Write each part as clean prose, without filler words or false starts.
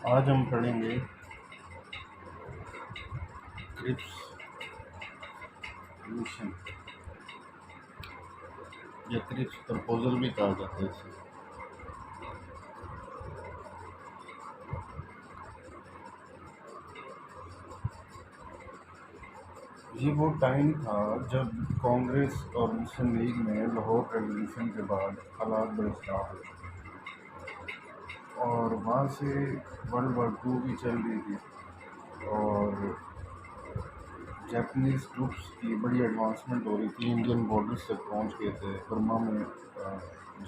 آج ہم پڑھیں گے کرپس مشن یا کرپس پرپوزل بھی کہا جاتا ہے اسے۔ یہ وہ ٹائم تھا جب کانگریس اور مسلم لیگ میں لاہور ریولیوشن کے بعد حالات بڑے خراب ہوئے اور وہاں سے ورلڈ وار 2 بھی چل رہی تھی اور جاپنیز ٹروپس کی بڑی ایڈوانسمنٹ ہو رہی تھی، انڈین بارڈرز تک پہنچ گئے تھے، برما میں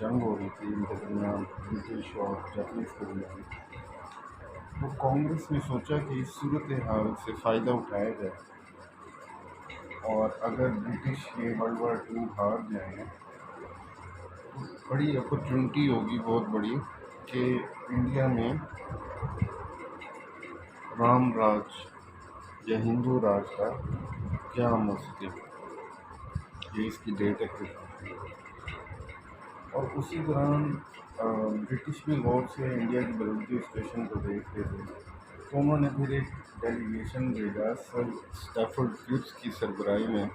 جنگ ہو رہی تھی ان کے درمیان، برٹش اور جاپنیز کے درمیان۔ تو کانگریس نے سوچا کہ اس صورتحال سے فائدہ اٹھایا جائے اور اگر برٹش یہ ورلڈ وار 2 ہار جائیں تو بڑی اپرچونٹی ہوگی، بہت بڑی، کہ انڈیا میں رام راج یا ہندو راج کا قیام ہو سکے۔ یہ اس کی ڈیٹ ہے۔ اور اسی دوران برٹش بھی غور سے انڈیا کی بدلتی سچویشن کو دیکھ رہے تھے، تو انہوں نے پھر ایک ڈیلیگیشن بھیجا سر اسٹیفرڈ کرپس کی سربراہی میں،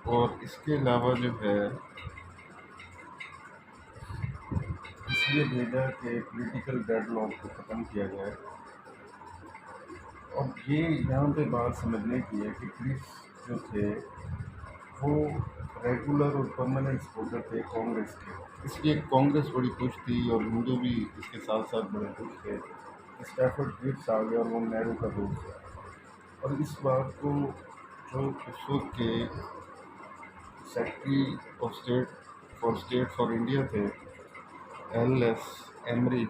اور اس کے علاوہ جو ہے اس لیے بھیجا کہ پولیٹیکل ڈیڈ لاک کو ختم کیا جائے۔ اور یہ یہاں پہ بات سمجھنے کی ہے کہ کرپس جو تھے وہ ریگولر اور پرماننٹ سپورٹر تھے کانگریس کے، اس لیے کانگریس بڑی خوش تھی اور ہندو بھی اس کے ساتھ ساتھ بڑے خوش تھے۔ اسٹیفرڈ کرپس آ گیا اور وہ نہرو کا دوست ہے، اور اس بات کو جو اس وقت کے secretary of state for India تھے ایل ایس ایمری،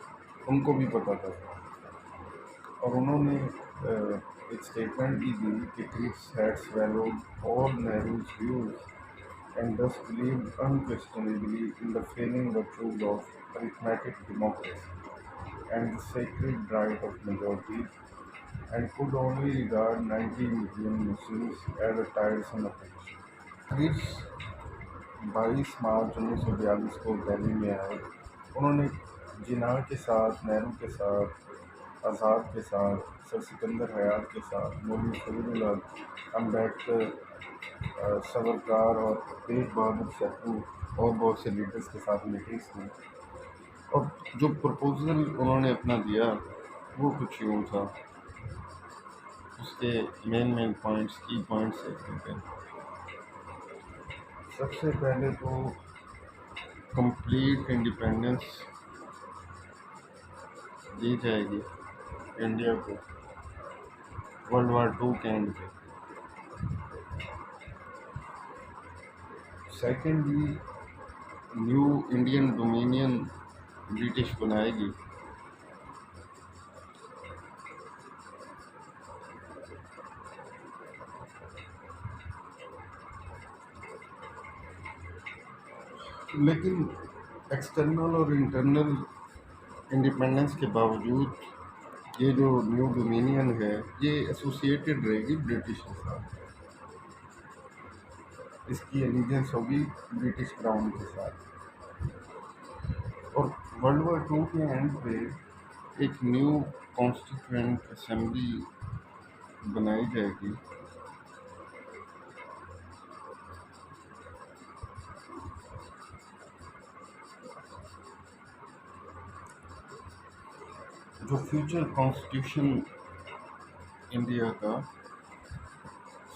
ان کو بھی پتہ تھا، اور انہوں نے ایک اسٹیٹمنٹ بھی دی کہ کرپس had swallowed all Nehru's views and thus believed unquestionably in the failing virtues of arithmetic democracy and the sacred right of majorities, and could only regard 90 million Muslims as a tiresome operation. کرپس 22 March 1942 کو دہلی میں آئے۔ انہوں نے جناح کے ساتھ، نہرو کے ساتھ، آزاد کے ساتھ، سر سکندر حیات کے ساتھ، مولوی فضل الحق، امبیڈکر، سورکار اور تیج بہادر سہرو اور بہت سے لیڈرز کے ساتھ میٹنگس کی، اور جو پرپوزل انہوں نے اپنا دیا وہ کچھ یوں تھا۔ اس کے مین پوائنٹس، کی پوائنٹس دیکھتے ہیں۔ سب سے پہلے تو کمپلیٹ انڈیپینڈنس دی جائے گی انڈیا کو ورلڈ وار 2 کے اینڈ پہ۔ Secondly new Indian dominion British بنائے گی۔ لیکن ایکسٹرنل اور انٹرنل انڈیپینڈنس کے باوجود یہ جو نیو ڈومینین ہے یہ ایسوسیٹڈ رہے گی برٹش کے ساتھ، اس کی الیجنس ہوگی برٹش کراؤن کے ساتھ۔ اور ورلڈ وار 2 کے اینڈ پہ ایک نیو کانسٹیٹیوئنٹ اسمبلی بنائی جائے گی، جو فیوچر کانسٹیٹیوشن انڈیا کا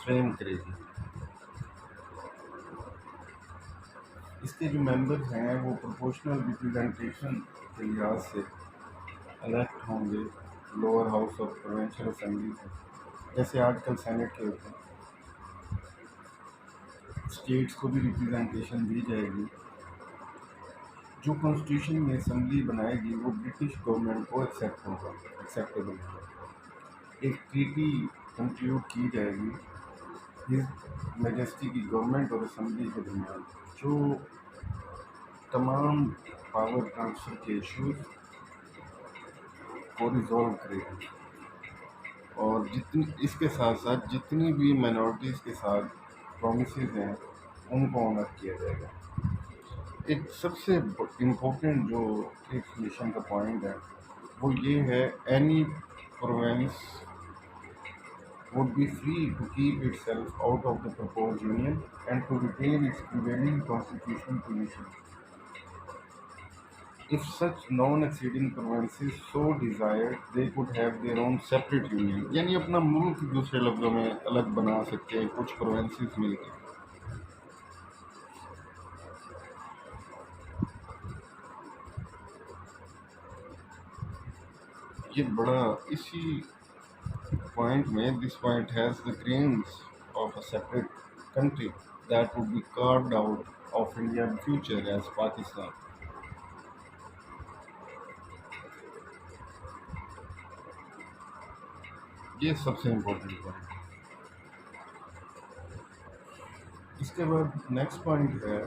فریم کرے گی۔ اس کے جو ممبرز ہیں وہ پروپورشنل ریپرزنٹیشن کے لحاظ سے الیکٹ ہوں گے لوور ہاؤس اور پروونشل اسمبلی سے، جیسے آج کل سینٹ کے ہوتے ہیں۔ اسٹیٹس کو بھی ریپرزنٹیشن دی جائے گی۔ جو کانسٹیٹیوشن میں اسمبلی بنائے گی وہ برٹش گورنمنٹ کو ایکسیپٹیبل ہوگا۔ ایک ٹریٹی کنکلیوڈ کی جائے گی ہز میجسٹی کی گورنمنٹ اور اسمبلی کے درمیان، جو تمام پاور ٹرانسفر کے ایشوز کو ریزالو کرے گی، اور اس کے ساتھ ساتھ جتنی بھی مائنورٹیز کے ساتھ پرومسز ہیں ان کو آنر کیا جائے گا۔ ایک سب سے امپورٹنٹ جو اس مشن کا پوائنٹ ہے وہ یہ ہے any province would be free to keep itself out of the proposed union and to retain its prevailing constitutional position. If such non-acceding provinces so desired, they could have their own separate union. یعنی اپنا ملک دوسرے لفظوں میں الگ بنا سکتے ہیں کچھ پروونسز مل کے. یہ بڑا اسی پوائنٹ میں this point has the grains of a separate country that would be carved out of Indian future as Pakistan. یہ سب سے امپورٹنٹ پوائنٹ. اس کے بعد نیکسٹ پوائنٹ ہے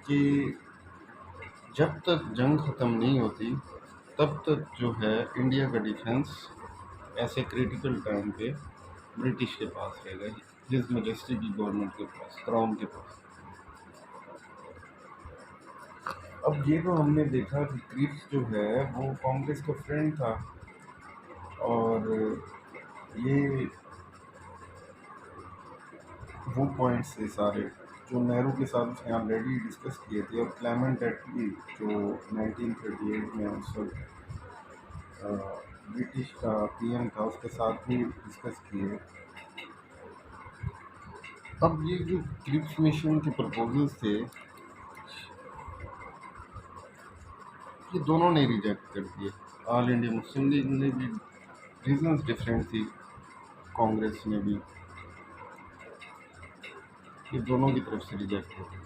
کہ جب تک جنگ ختم نہیں ہوتی تب تک جو ہے انڈیا کا ڈیفنس ایسے کریٹیکل ٹائم پہ برٹش کے پاس رہے گا, ہز میجسٹی کی گورنمنٹ کے پاس, کراؤن کے پاس. اب یہ تو ہم نے دیکھا کہ کرپس جو ہے وہ کانگریس کا فرینڈ تھا, اور یہ وہ پوائنٹس تھے سارے جو نہرو کے ساتھ اس نے آلریڈی ڈسکس کیے تھے, اور کلیمنٹ ایٹلی جو 1938 میں اس وقت برٹش کا پی ایم تھا اس کے ساتھ بھی ڈسکس کیے. اب یہ جو کرپس مشن کے پرپوزلس تھے یہ دونوں نے ریجیکٹ کر دیے. آل انڈیا مسلم لیگ نے بھی, ریزنس ڈفرینٹ تھی, کانگریس نے بھی, یہ دونوں کی طرف سے ریجیکٹ ہو گئی.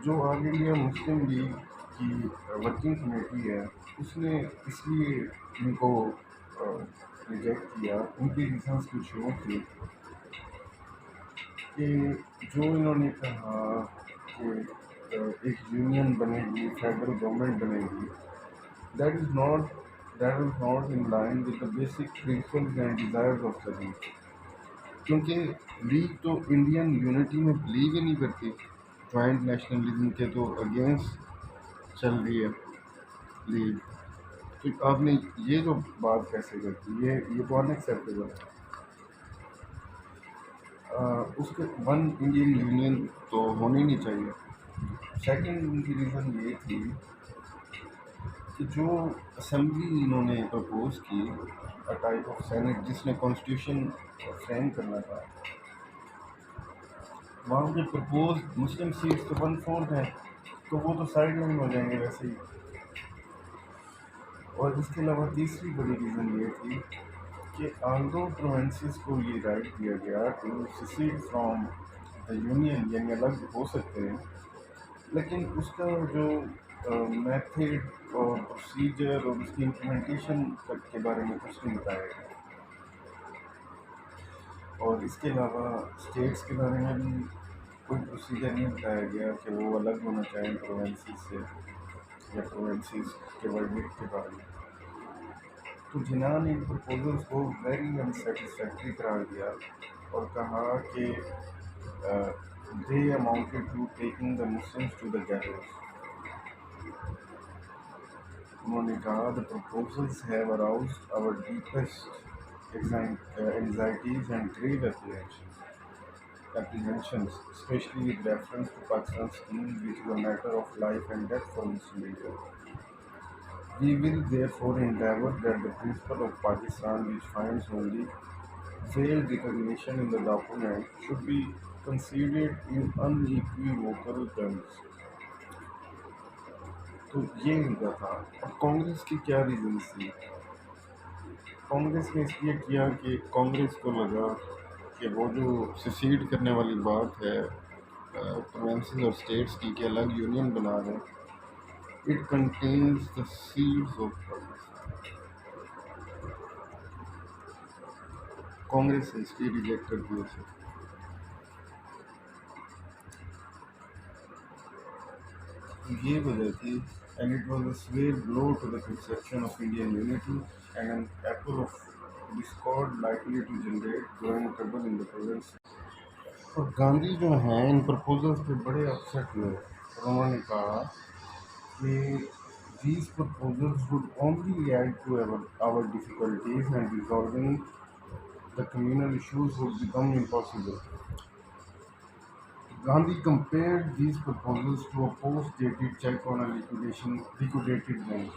جو آل انڈیا مسلم لیگ کی ورکنگ کمیٹی ہے اس نے اس لیے ان کو ریجیکٹ کیا, ان کی ریزنس کچھ وہ تھی کہ جو انہوں نے کہا کہ ایک یونین بنے گی, فیڈرل گورنمنٹ بنے گی, that is not in line with the basic principles and desires of the league. کیونکہ لیگ تو انڈین یونٹی میں بلیو ہی نہیں کرتی, جوائنٹ نیشنلزم کے تو اگینسٹ چل رہی ہے لیگ. تو آپ نے یہ جو بات کیسے کرتی, یہ تو ان ایکسیپٹیبل ہے. اس کے ون انڈین یونین تو ہونی نہیں چاہیے. سیکنڈ ان کی ریزن یہ تھی کہ جو اسمبلی انہوں نے پرپوز کی, ٹائپ آف سینٹ جس نے کانسٹیٹیوشن فریم کرنا تھا, وہاں پہ پرپوز مسلم سیٹس تو 1/4 ہیں, تو وہ تو سائڈ لائن ہو جائیں گے ویسے ہی. اور اس کے علاوہ تیسری بڑی ریزن یہ تھی کہ آلدو پروونسز کو یہ رائٹ دیا گیا ٹو سیسیڈ فرام دا یونین, یعنی الگ ہو سکتے ہیں, لیکن اس کا جو میتھڈ اور پروسیجر اور اس کی امپلیمنٹیشن کے بارے میں کچھ نہیں بتایا گیا. اور اس کے علاوہ اسٹیٹس کے بارے میں بھی کوئی پروسیجر نہیں بتایا گیا کہ وہ الگ ہونا چاہیں پروونسز سے, یا پروونسز کے ورڈکٹ کے بارے میں. تو جنہوں نے ان پرپوزلس کو ویری انسیٹسفیکٹری قرار دیا اور کہا کہ they amounted to taking the Muslims to the gallows. انہوں نے کہا the proposals have aroused our deepest anxieties and grave apprehensions, especially with reference to Pakistan's scheme, which is a matter of life and death for Muslim people. We will therefore endeavour that the principle of Pakistan, which finds only veiled recognition in the document, should be considered in unequivocal terms. تو یہ ان کا تھا. اب کانگریس کی کیا reasons تھی؟ کانگریس نے اس لیے کیا کہ کانگریس کو لگا کہ وہ جو سیسیڈ کرنے والی بات ہے پروونسز اور اسٹیٹس کی کہ الگ یونین بنا رہے ہیں, it contains the seeds of Pakistan. Congress نے اس لیے ریجیکٹ کر دیا اسے. یہ وجہ تھی, and it was a severe blow to the conception of Indian unity and an apple of discord likely to generate growing trouble in the province. اور گاندھی جو ہیں ان پرپوزلس پہ بڑے اپسیٹ ہوئے اور انہوں نے کہا کہ these proposals would only add to our difficulties and resolving the communal issues would become impossible. Gandhi compared these proposals to a post-dated check on a liquidated bank.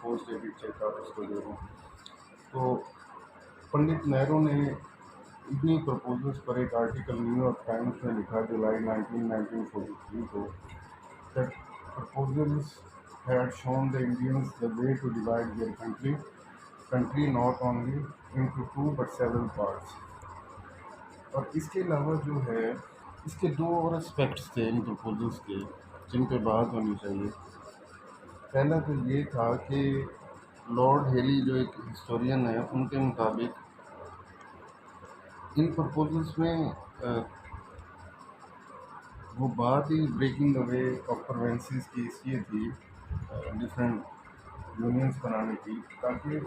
post dated check آپ اس کو دے رہے ہیں. تو پنڈت نہرو نے انہی proposals پر ایک article new York Times میں لکھا جولائی 1943 کو that proposals had shown the Indians the way to divide their country not only into two but several parts. اور اس کے علاوہ جو ہے اس کے دو اور اسپیکٹس تھے ان پرپوزلس کے جن پہ بات ہونی چاہیے. پہلا تو یہ تھا کہ لارڈ ہیلی جو ایک ہسٹورین ہے ان کے مطابق ان پرپوزلس میں وہ بات ہی بریکنگ اوے آف پروونسز کی اس لیے تھی ڈفرینٹ یونینس بنانے کی تاکہ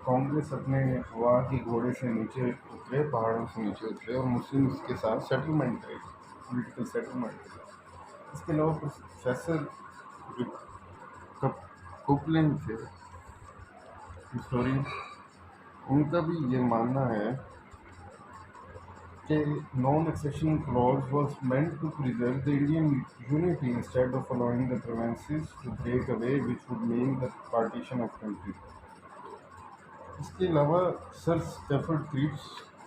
کانگریس اپنے ہوا کے گھوڑے سے نیچے اترے, پہاڑوں سے نیچے اترے اور مسلمس کے ساتھ سیٹلمنٹ کرے, پولیٹیکل سیٹلمنٹ کرے. اس کے علاوہ پروفیسر جو کوپلینڈ تھے ہسٹورین, ان کا بھی یہ ماننا ہے کہ non accession clause was meant to preserve the Indian unity instead of allowing the provinces to break away which would mean the partition of country. اس کے علاوہ سر اسٹیفرڈ کریپس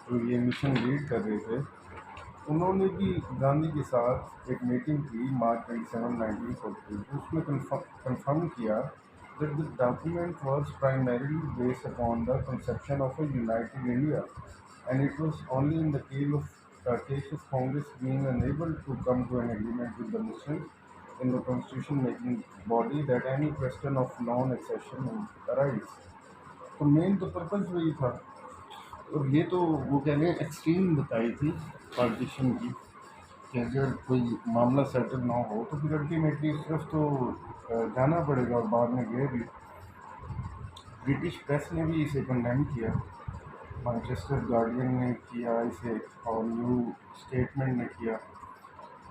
جو یہ مشن لیڈ کر رہے تھے انہوں نے بھی گاندھی کے ساتھ ایک میٹنگ کی مارچ 27 1942. اس میں کنفرم کیا that the document was primarily based upon the conception of a united India and it was only in the case of Congress being unable to come to an agreement with the Muslims in the constitution making body that any question of non-accession would arise. تو مین تو purpose وہی تھا. اور یہ تو وہ کہہ لیں ایکسٹریم بتائی تھی پارٹیشن کی کہ اگر کوئی معاملہ سیٹل نہ ہو تو پھر الٹیمیٹلی صرف تو جانا پڑے گا, اور بعد میں گئے بھی. برٹش پریس نے بھی اسے کنڈیم کیا, مانچسٹر گارڈین نے کیا اسے, اور نیو اسٹیٹمنٹ نے کیا,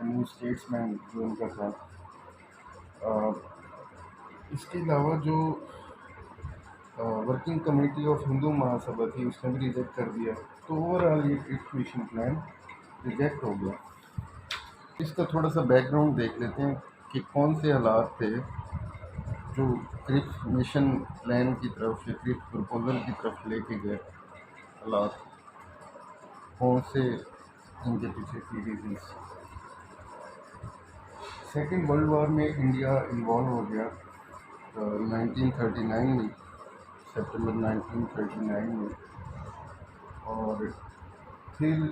نیو اسٹیٹسمین جو ان کا تھا. اس کے علاوہ جو ورکنگ کمیٹی آف ہندو مہاسبھا تھی اس نے بھی ریجیکٹ کر دیا. تو اوور آل یہ کرپس مشن پلان ریجیکٹ ہو گیا. اس کا تھوڑا سا بیک گراؤنڈ دیکھ لیتے ہیں کہ کون سے حالات تھے جو کرپس مشن پلان کی طرف یا کرپس پرپوزل کی طرف لے کے گئے. حالات کون سے ان کے پیچھے کی ریزنس. سیکنڈ ورلڈ وار میں انڈیا انوالو ہو گیا 1939 میں, سپٹمبر 1939 میں. اور پھر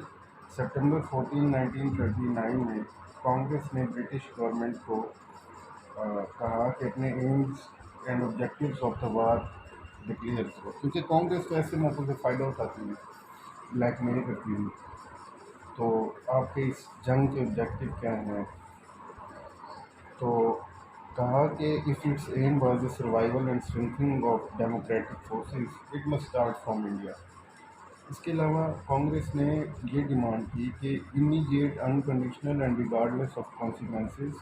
سپٹمبر 14 1939 میں کانگریس نے برٹش گورنمنٹ کو کہا کہ اپنے aims and objectives of the war declare کرو, کیونکہ کانگریس کو ایسے موقع سے فائدہ اٹھاتی ہے, بلیک میل کرتی ہے. تو آپ کے اس جنگ کے آبجیکٹیو کیا ہیں؟ تو کہا کہ if its aim was the survival and strengthening of democratic forces, it must start from India. اس کے علاوہ کانگریس نے یہ ڈیمانڈ کی کہ immediate, unconditional and regardless of consequences,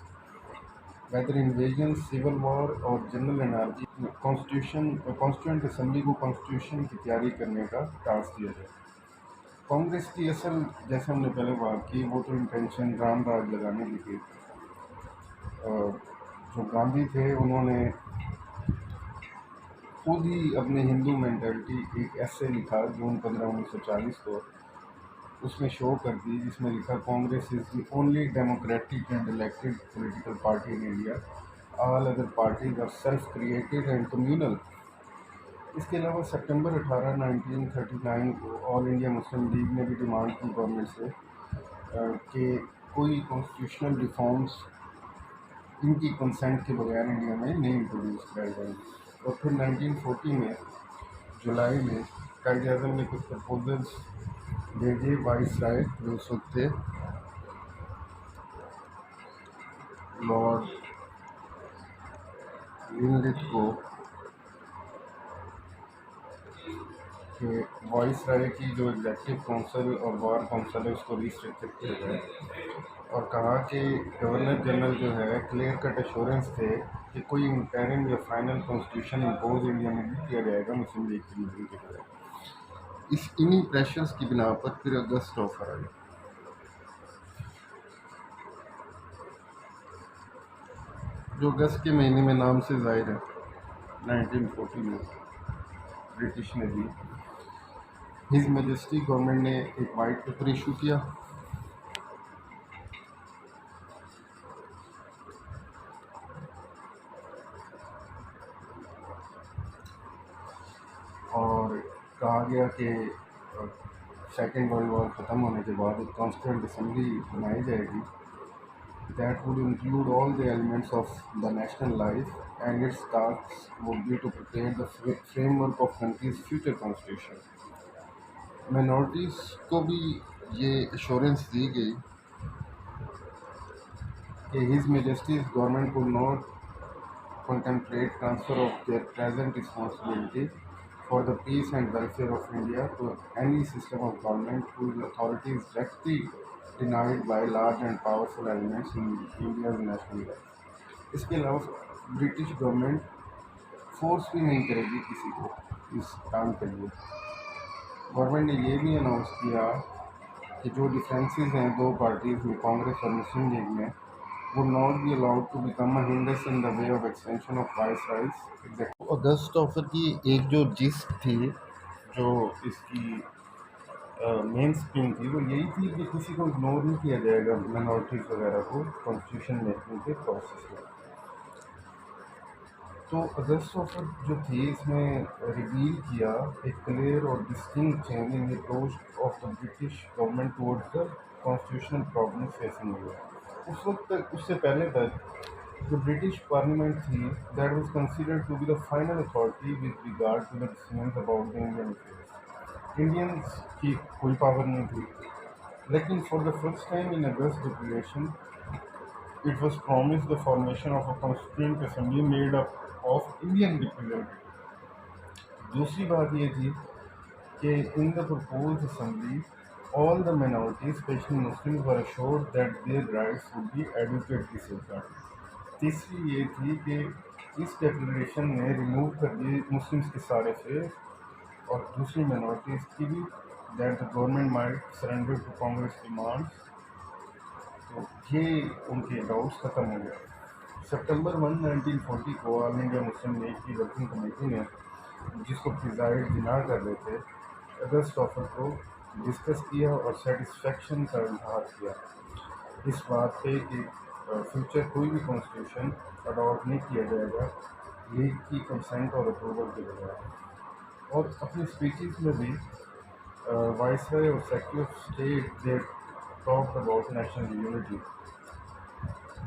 whether invasion, civil war اور جنرل انارکی, کانسٹیٹیوئنٹ اسمبلی کو constitution کی تیاری کرنے کا ٹاسک دیا جائے. کانگریس کی اصل, جیسے ہم نے پہلے بات کی, وہ تو انٹینشن رام راج لگانے کی تھی. جو گاندھی تھے انہوں نے خود ہی اپنے ہندو مینٹلٹی ایک ایسے لکھا جون 15 1940 کو, اس میں شو کر دی, جس میں لکھا Congress is the only democratic and elected political party in India, all other parties are self created and communal. اس کے علاوہ سپٹمبر 18 1939 کو آل انڈیا مسلم لیگ نے بھی ڈیمانڈ کی گورنمنٹ سے کہ کوئی کانسٹیٹیوشنل ریفارمس ان کی کنسنٹ کے بغیر انڈیا میں نہیں انٹروڈیوس کرائے جائیں گے. اور پھر 1940 میں جولائی میں قائد اعظم نے کچھ پرپوزلس بھیجے وائس رائے جو اس وقت تھے لارڈ لنلتھ کو, کہ وائس رائے کی جو ایگزیکٹو کونسل اور وار کونسل ہے اس کو ریسٹرکٹڈ کیا جائے، اور کہا کہ گورنر جنرل جو ہے کلیئر کٹ ایشورنس تھے کہ کوئی انٹرم یا فائنل کانسٹیٹیوشن امپوز انڈیا میں نہیں کیا جائے گا مسلم لیگ کی منظوری کے بغیر۔ انہی پریشرز کی بنا پر پھر اگست آفر آئی، جو اگست کے مہینے میں نام سے ظاہر ہے 1940 میں برٹش نے دی۔ ہز میجسٹی گورنمنٹ نے ایک وائٹ پیپر ایشو کیا، اور کہا گیا کہ سیکنڈ ورلڈ وار ختم ہونے کے بعد ایک کانسٹیٹیوئنٹ اسمبلی بنائی جائے گی that would include all the elements of the national life, and its tasks would be to prepare the framework of country's future constitution. Minorities کو بھی یہ ایشورنس دی گئی کہ His Majesty's government could not contemplate transfer of their present responsibility for the peace and welfare of India to any system of government whose authority is directly denied by large and powerful elements in India's national life. اس کے علاوہ British government force بھی نہیں کرے گی کسی کو اس کام کے لیے۔ گورنمنٹ نے یہ بھی اناؤنس کیا کہ جو ڈفرینسز ہیں دو پارٹیز میں، کانگریس اور مسلم لیگ میں، would not be allowed to become a hindrance in the way of extension of viceroy's executive. August offer کی ایک جو جسٹ تھی، جو اس کی مین اسکیم تھی، وہ یہی تھی کہ کسی کو اگنور نہیں کیا جائے گا مائنورٹیز وغیرہ کو کانسٹیٹیوشن میکنگ کے پروسیس میں۔ تو اگست آفر جو تھی اس میں ریویل کیا ایک کلیئر اور distinct change in approach of the British government towards the constitutional problem facing India. اس وقت تک، اس سے پہلے تک جو برٹش پارلیمنٹ تھی that was considered to be the final authority with regard to the decisions about the Indian affairs. Indians کی کوئی پاور نہیں تھی، لیکن for the first time in August declaration it was promised the formation of a constituent assembly made up of Indian representatives۔ دوسری بات یہ تھی کہ in the proposed assembly all the minorities especially Muslims were assured that their rights would be adequately safeguarded۔ تیسری یہ تھی کہ اس declaration نے ریموو کر دیے مسلمس کے سارے فیئر اور دوسری minorities کی بھی that the government might surrender to Congress demands۔ تو یہ ان کے ڈاؤٹس ختم ہو گیا۔ سپٹمبر 1 1940 کو آل انڈیا مسلم لیگ کی ورکنگ کمیٹی نے، جس کو پریزائڈ جناح کر رہے تھے، اگست آفر کو ڈسکس کیا اور سیٹسفیکشن کا اظہار کیا اس بات پہ کہ فیوچر کوئی بھی کانسٹیٹیوشن اڈاپٹ نہیں کیا جائے گا لیگ کی کنسنٹ اور اپروول کے بغیر۔ اور اپنی اسپیچز میں بھی وائس رائے اور secretary of state they talked about national unity۔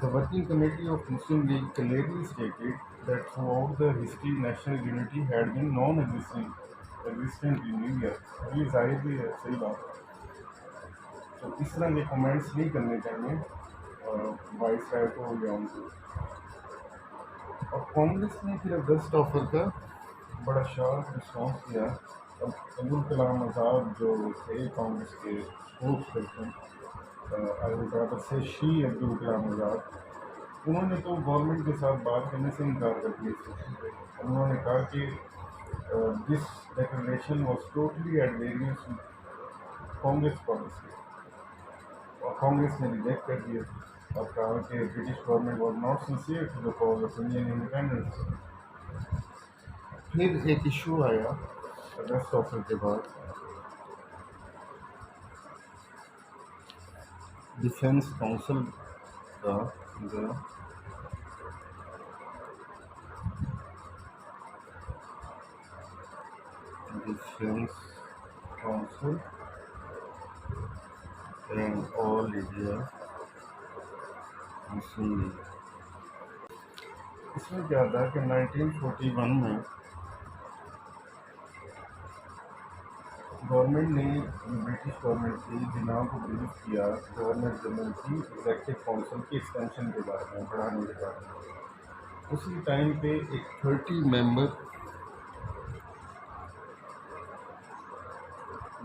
The working committee of Muslim League clearly stated that throughout the history national unity had been non-existent in India۔ یہ ظاہر بھی ہے، صحیح بات ہے۔ تو اس طرح کے کمنٹس نہیں کرنے چاہیے وائس رائے کو یا ان کو۔ اور کانگریس نے پھر اگست آفر کا بڑا شارپ رسپانس کیا۔ عبدالکلام آزاد جو تھے کانگریس کے اسپوکس پرسن، عبدالکلام آزاد، انہوں نے تو گورنمنٹ کے ساتھ بات کرنے سے انکار کر دیا اس سیشن پہ۔ انہوں نے کہا کہ this declaration was totally at variance Congress policy, اور کانگریس نے ریجیکٹ کر دیا اور کہا کہ British government was not sincere to the cause of Indian independence. پھر ایک ایشو آیا اگست آفر کے بعد، ڈیفینس کونسل کا defence council and All India Muslim League. اس میں کیا تھا کہ 1941 میں گورنمنٹ نے برٹش گورنمنٹ کی جناح کو بریف کیا گورنر جنرل کی ایگزیکٹو کونسل کی ایکسٹینشن کے بارے میں، بڑھانے کے بارے میں۔ اسی ٹائم پہ ایک 30 ممبر